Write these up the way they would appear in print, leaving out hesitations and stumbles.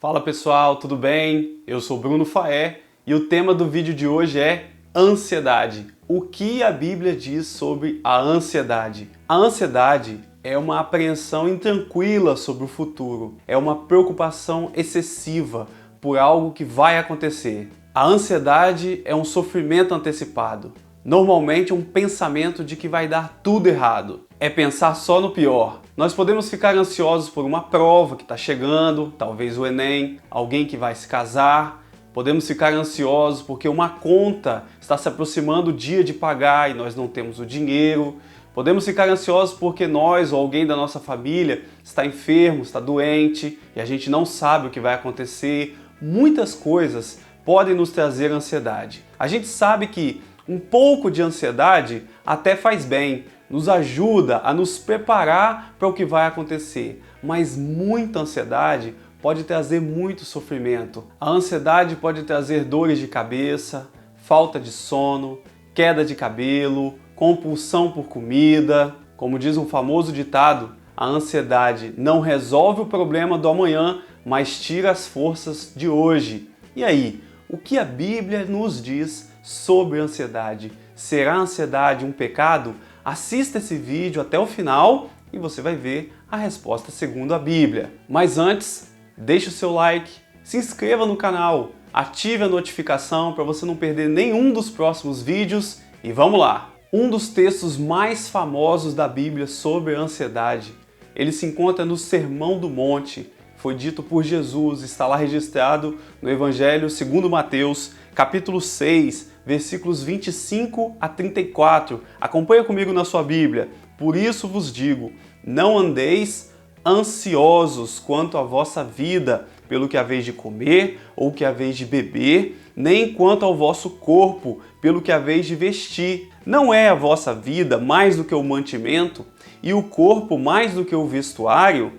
Fala pessoal, tudo bem? Eu sou Bruno Faé e o tema do vídeo de hoje é ansiedade. O que a Bíblia diz sobre a ansiedade? A ansiedade é uma apreensão intranquila sobre o futuro, é uma preocupação excessiva por algo que vai acontecer. A ansiedade é um sofrimento antecipado, normalmente um pensamento de que vai dar tudo errado. É pensar só no pior. Nós podemos ficar ansiosos por uma prova que está chegando, talvez o Enem, alguém que vai se casar. Podemos ficar ansiosos porque uma conta está se aproximando o dia de pagar e nós não temos o dinheiro. Podemos ficar ansiosos porque nós ou alguém da nossa família está enfermo, está doente e a gente não sabe o que vai acontecer. Muitas coisas podem nos trazer ansiedade. A gente sabe que um pouco de ansiedade até faz bem, nos ajuda a nos preparar para o que vai acontecer, mas muita ansiedade pode trazer muito sofrimento. A ansiedade pode trazer dores de cabeça, falta de sono, queda de cabelo, compulsão por comida. Como diz um famoso ditado, a ansiedade não resolve o problema do amanhã, mas tira as forças de hoje. E aí, o que a Bíblia nos diz sobre a ansiedade? Será a ansiedade um pecado? Assista esse vídeo até o final e você vai ver a resposta segundo a Bíblia. Mas antes, deixe o seu like, se inscreva no canal, ative a notificação para você não perder nenhum dos próximos vídeos e vamos lá! Um dos textos mais famosos da Bíblia sobre a ansiedade, ele se encontra no Sermão do Monte. Foi dito por Jesus, está lá registrado no Evangelho segundo Mateus, capítulo 6, versículos 25 a 34. Acompanha comigo na sua Bíblia. Por isso vos digo, não andeis ansiosos quanto à vossa vida, pelo que haveis de comer ou que haveis de beber, nem quanto ao vosso corpo, pelo que haveis de vestir. Não é a vossa vida mais do que o mantimento, e o corpo mais do que o vestuário?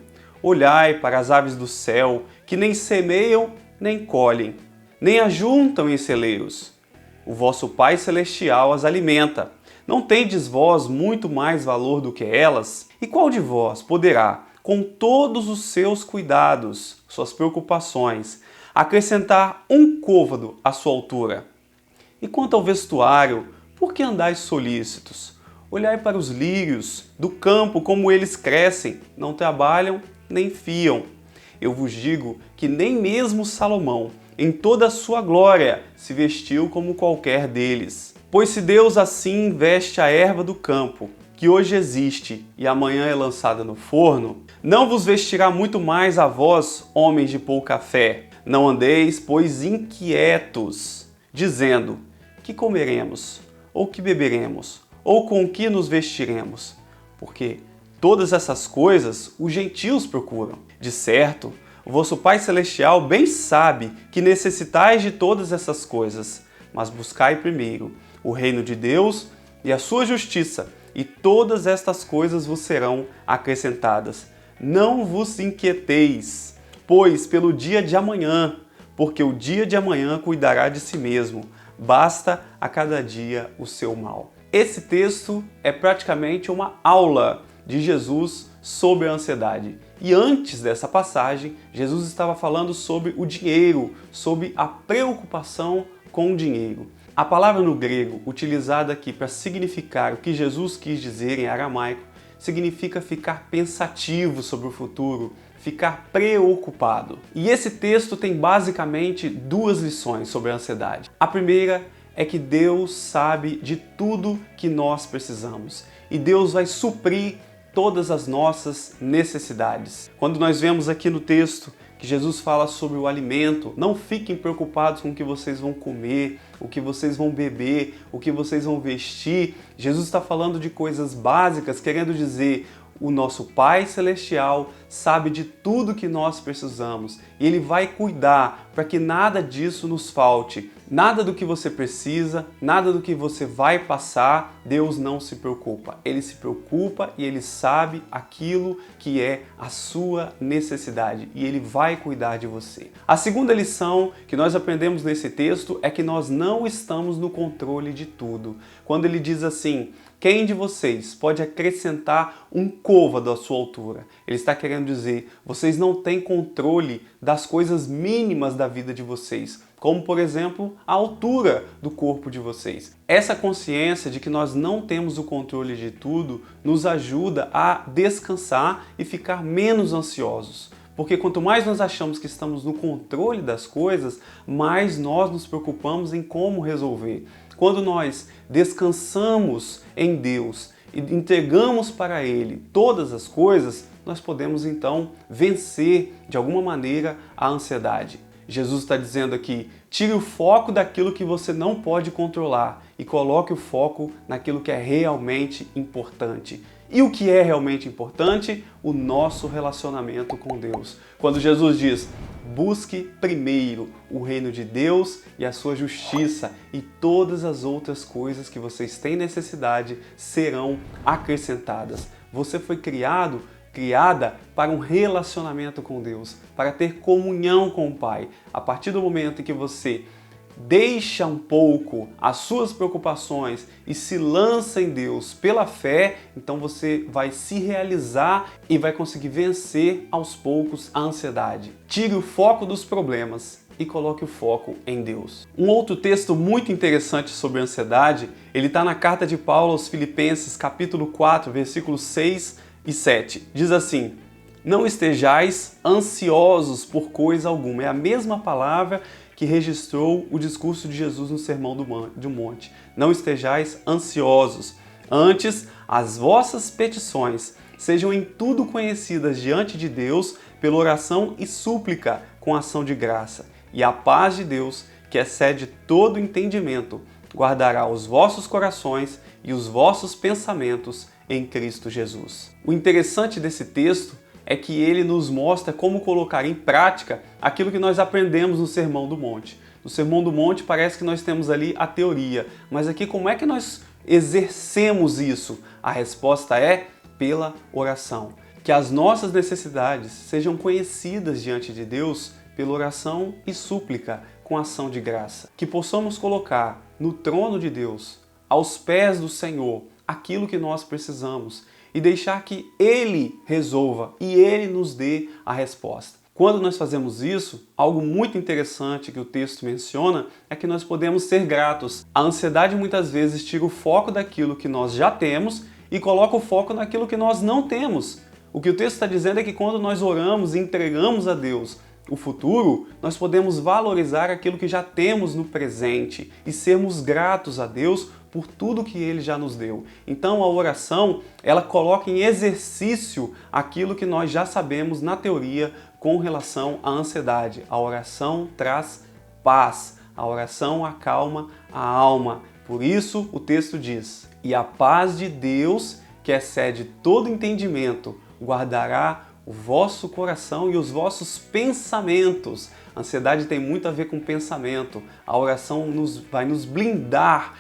Olhai para as aves do céu, que nem semeiam, nem colhem, nem ajuntam em celeiros. O vosso Pai Celestial as alimenta. Não tendes vós muito mais valor do que elas? E qual de vós poderá, com todos os seus cuidados, suas preocupações, acrescentar um côvado à sua altura? E quanto ao vestuário, por que andais solícitos? Olhai para os lírios do campo, como eles crescem, não trabalham nem fiam. Eu vos digo que nem mesmo Salomão, em toda a sua glória, se vestiu como qualquer deles. Pois se Deus assim veste a erva do campo, que hoje existe e amanhã é lançada no forno, não vos vestirá muito mais a vós, homens de pouca fé. Não andeis, pois, inquietos, dizendo: que comeremos? Ou que beberemos? Ou com que nos vestiremos? Porque todas essas coisas os gentios procuram. De certo, o vosso Pai Celestial bem sabe que necessitais de todas essas coisas, mas buscai primeiro o reino de Deus e a sua justiça, e todas estas coisas vos serão acrescentadas. Não vos inquieteis, pois, pelo dia de amanhã, porque o dia de amanhã cuidará de si mesmo. Basta a cada dia o seu mal. Esse texto é praticamente uma aula de Jesus sobre a ansiedade. E antes dessa passagem, Jesus estava falando sobre o dinheiro, sobre a preocupação com o dinheiro. A palavra no grego, utilizada aqui para significar o que Jesus quis dizer em aramaico, significa ficar pensativo sobre o futuro, ficar preocupado. E esse texto tem basicamente duas lições sobre a ansiedade. A primeira é que Deus sabe de tudo que nós precisamos e Deus vai suprir todas as nossas necessidades. Quando nós vemos aqui no texto que Jesus fala sobre o alimento, não fiquem preocupados com o que vocês vão comer, o que vocês vão beber, o que vocês vão vestir. Jesus está falando de coisas básicas, querendo dizer, o nosso Pai Celestial sabe de tudo que nós precisamos e Ele vai cuidar para que nada disso nos falte. Nada do que você precisa, nada do que você vai passar, Deus não se preocupa. Ele se preocupa e Ele sabe aquilo que é a sua necessidade e Ele vai cuidar de você. A segunda lição que nós aprendemos nesse texto é que nós não estamos no controle de tudo. Quando Ele diz assim: quem de vocês pode acrescentar um côvado à sua altura? Ele está querendo dizer, vocês não têm controle das coisas mínimas da vida de vocês, como por exemplo a altura do corpo de vocês. Essa consciência de que nós não temos o controle de tudo nos ajuda a descansar e ficar menos ansiosos. Porque quanto mais nós achamos que estamos no controle das coisas, mais nós nos preocupamos em como resolver. Quando nós descansamos em Deus e entregamos para Ele todas as coisas, nós podemos então vencer de alguma maneira a ansiedade. Jesus está dizendo aqui, tire o foco daquilo que você não pode controlar e coloque o foco naquilo que é realmente importante. E o que é realmente importante? O nosso relacionamento com Deus. Quando Jesus diz, busque primeiro o reino de Deus e a sua justiça, e todas as outras coisas que vocês têm necessidade serão acrescentadas. Você foi criada para um relacionamento com Deus, para ter comunhão com o Pai. A partir do momento em que você deixa um pouco as suas preocupações e se lança em Deus pela fé, então você vai se realizar e vai conseguir vencer aos poucos a ansiedade. Tire o foco dos problemas e coloque o foco em Deus. Um outro texto muito interessante sobre ansiedade, ele está na carta de Paulo aos Filipenses, capítulo 4, versículos 6 e 7. Diz assim, não estejais ansiosos por coisa alguma. É a mesma palavra que registrou o discurso de Jesus no Sermão do Monte. Não estejais ansiosos. Antes, as vossas petições sejam em tudo conhecidas diante de Deus pela oração e súplica com ação de graça. E a paz de Deus, que excede todo entendimento, guardará os vossos corações e os vossos pensamentos em Cristo Jesus. O interessante desse texto é que ele nos mostra como colocar em prática aquilo que nós aprendemos no Sermão do Monte. No Sermão do Monte parece que nós temos ali a teoria, mas aqui como é que nós exercemos isso? A resposta é pela oração. Que as nossas necessidades sejam conhecidas diante de Deus pela oração e súplica com ação de graça. Que possamos colocar no trono de Deus, aos pés do Senhor, aquilo que nós precisamos e deixar que Ele resolva e Ele nos dê a resposta. Quando nós fazemos isso, algo muito interessante que o texto menciona é que nós podemos ser gratos. A ansiedade muitas vezes tira o foco daquilo que nós já temos e coloca o foco naquilo que nós não temos. O que o texto está dizendo é que quando nós oramos e entregamos a Deus o futuro, nós podemos valorizar aquilo que já temos no presente e sermos gratos a Deus por tudo que Ele já nos deu. Então a oração, ela coloca em exercício aquilo que nós já sabemos na teoria com relação à ansiedade. A oração traz paz, a oração acalma a alma. Por isso o texto diz, e a paz de Deus, que excede todo entendimento, guardará o vosso coração e os vossos pensamentos. A ansiedade tem muito a ver com pensamento. A oração vai nos blindar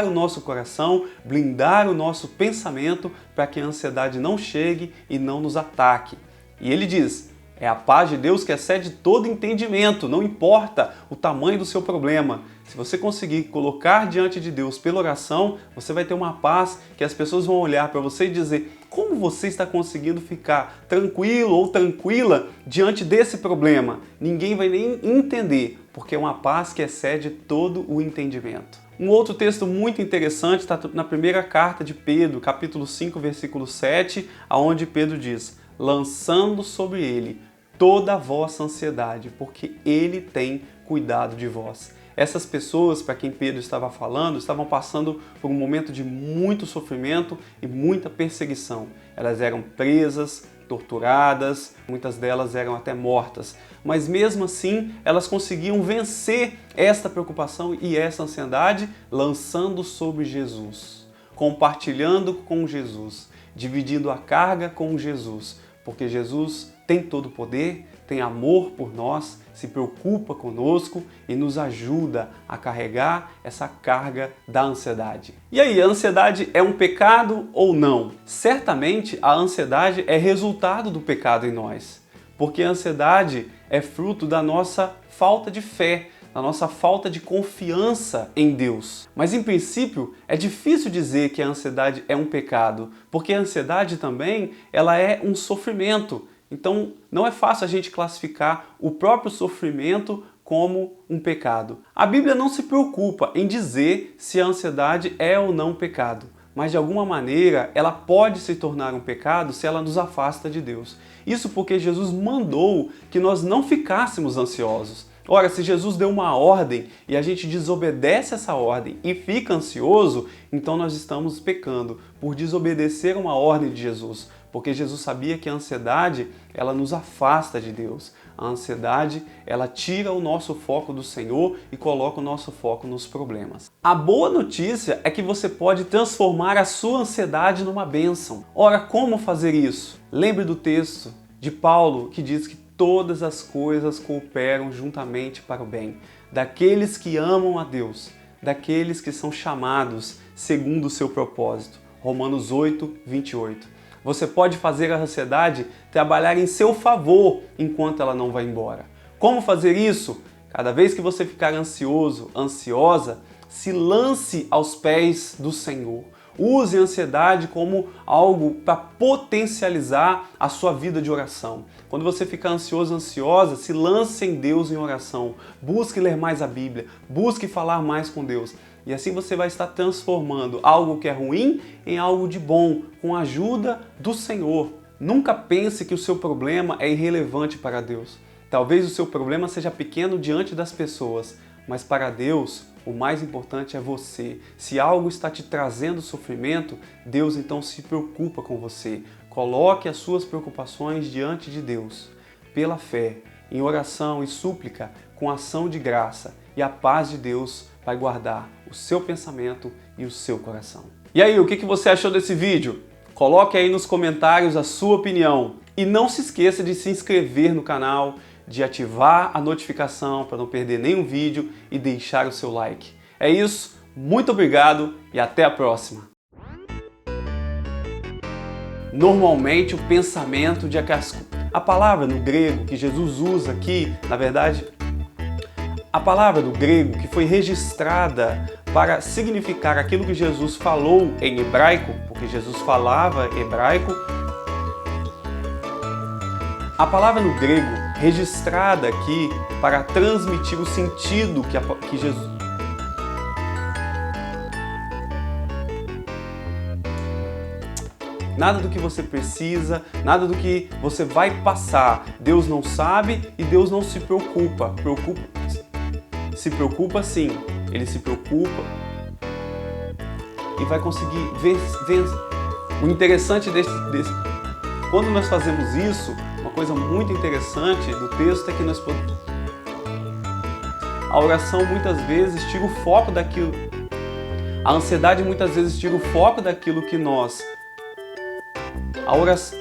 o nosso coração, blindar o nosso pensamento para que a ansiedade não chegue e não nos ataque. E ele diz, é a paz de Deus que excede todo entendimento, não importa o tamanho do seu problema. Se você conseguir colocar diante de Deus pela oração, você vai ter uma paz que as pessoas vão olhar para você e dizer, como você está conseguindo ficar tranquilo ou tranquila diante desse problema? Ninguém vai nem entender, porque é uma paz que excede todo o entendimento. Um outro texto muito interessante está na primeira carta de Pedro, capítulo 5, versículo 7, onde Pedro diz, lançando sobre ele toda a vossa ansiedade, porque Ele tem cuidado de vós. Essas pessoas, para quem Pedro estava falando, estavam passando por um momento de muito sofrimento e muita perseguição. Elas eram presas, torturadas, muitas delas eram até mortas. Mas mesmo assim, elas conseguiam vencer esta preocupação e essa ansiedade lançando sobre Jesus, compartilhando com Jesus, dividindo a carga com Jesus, porque Jesus tem todo o poder, tem amor por nós, se preocupa conosco e nos ajuda a carregar essa carga da ansiedade. E aí, a ansiedade é um pecado ou não? Certamente a ansiedade é resultado do pecado em nós, porque a ansiedade é fruto da nossa falta de fé, da nossa falta de confiança em Deus. Mas em princípio é difícil dizer que a ansiedade é um pecado, porque a ansiedade também ela é um sofrimento Então, não é fácil a gente classificar o próprio sofrimento como um pecado. A Bíblia não se preocupa em dizer se a ansiedade é ou não pecado, mas de alguma maneira ela pode se tornar um pecado se ela nos afasta de Deus. Isso porque Jesus mandou que nós não ficássemos ansiosos. Ora, se Jesus deu uma ordem e a gente desobedece essa ordem e fica ansioso, então nós estamos pecando por desobedecer uma ordem de Jesus. Porque Jesus sabia que a ansiedade, ela nos afasta de Deus. A ansiedade, ela tira o nosso foco do Senhor e coloca o nosso foco nos problemas. A boa notícia é que você pode transformar a sua ansiedade numa bênção. Ora, como fazer isso? Lembre do texto de Paulo que diz que todas as coisas cooperam juntamente para o bem daqueles que amam a Deus, daqueles que são chamados segundo o seu propósito. Romanos 8, 28. Você pode fazer a ansiedade trabalhar em seu favor enquanto ela não vai embora. Como fazer isso? Cada vez que você ficar ansioso, ansiosa, se lance aos pés do Senhor. Use a ansiedade como algo para potencializar a sua vida de oração. Quando você ficar ansioso, ansiosa, se lance em Deus em oração. Busque ler mais a Bíblia, busque falar mais com Deus. E assim você vai estar transformando algo que é ruim em algo de bom, com a ajuda do Senhor. Nunca pense que o seu problema é irrelevante para Deus. Talvez o seu problema seja pequeno diante das pessoas, mas para Deus o mais importante é você. Se algo está te trazendo sofrimento, Deus então se preocupa com você. Coloque as suas preocupações diante de Deus, pela fé, em oração e súplica, com ação de graça, e a paz de Deus vai guardar o seu pensamento e o seu coração. E aí, o que você achou desse vídeo? Coloque aí nos comentários a sua opinião. E não se esqueça de se inscrever no canal, de ativar a notificação para não perder nenhum vídeo e deixar o seu like. É isso, muito obrigado e até a próxima! Normalmente o pensamento de a palavra no grego que Jesus usa aqui, na verdade, a palavra do grego que foi registrada para significar aquilo que Jesus falou em hebraico, porque Jesus falava hebraico, a palavra no grego registrada aqui para transmitir o sentido que Jesus... Nada do que você precisa, nada do que você vai passar, Deus não sabe e Deus não se preocupa. Se preocupa sim, Ele se preocupa e vai conseguir ver. O interessante desse... Quando nós fazemos isso, uma coisa muito interessante do texto é que nós podemos... A oração muitas vezes tira o foco daquilo... A ansiedade muitas vezes tira o foco daquilo que nós... A oração...